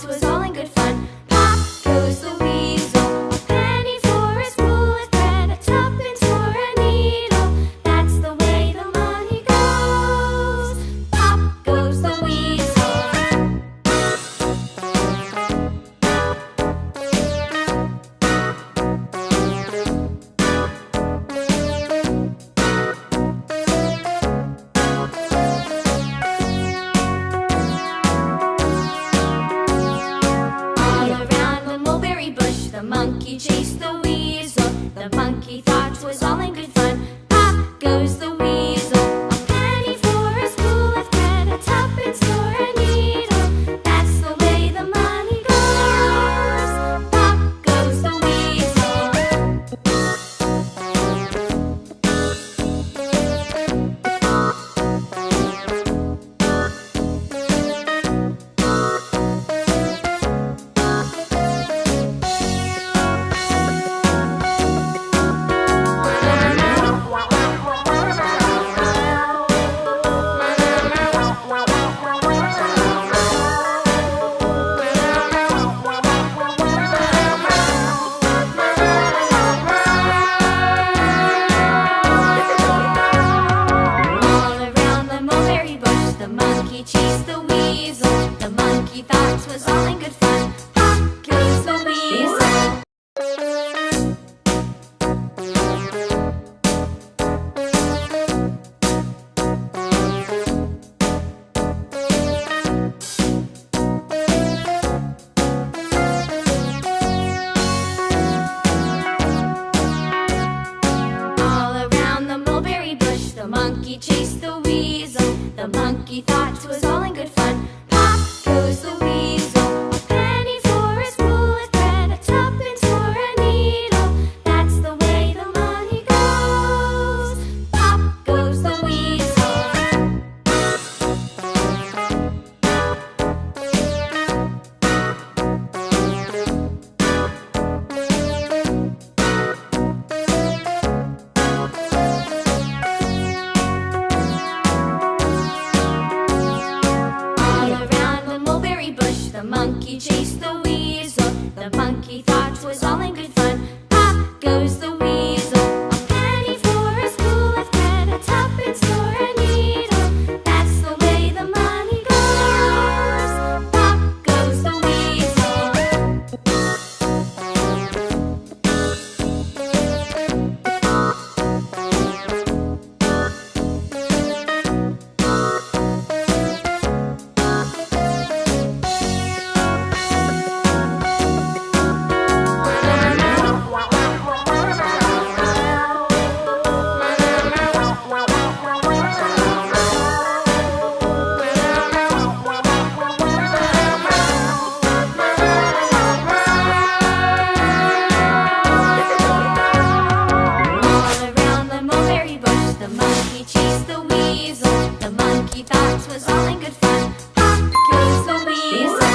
thought was all in good fun. Pop goes the weasel, a penny for a spool of thread, a tuppence for a needle. That's the way the money goes. Pop goes the weasel. The monkey chased the weasel. The monkey thought was all in good fun. Pop goes the weasel, a penny for a spool of thread, a tuppence for a needle. That's the way the money goes. Pop goes the weasel. The monkey chased the weasel. The monkey thought was all in good fun. Pop goes the weasel. All around the mulberry bush, the monkey chased the weasel. The monkey thought was all in good fun. Pop goes the weasel, a penny for a spool of thread, a tuppence for a needle. That's the way the money goes. Pop goes the weasel. The monkey chased the weasel. The monkey thought was all in good fun. Pop goes the weasel, a penny for a spool of thread, a tuppence for a needle. That's the way the money goes. Pop goes the weasel. The monkey chased the weasel. The monkey thought was all in good fun. Pop goes the weasel.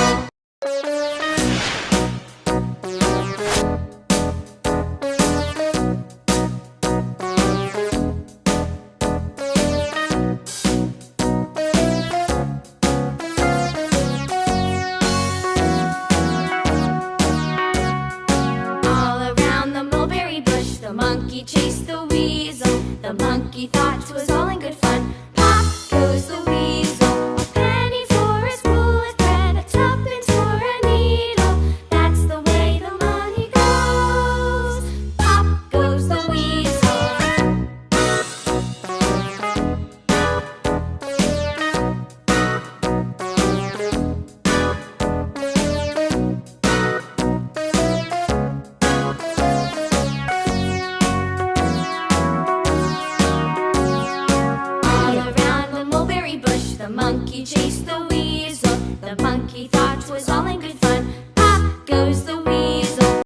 All around the mulberry bush, the monkey chased the weasel. The monkey thought was all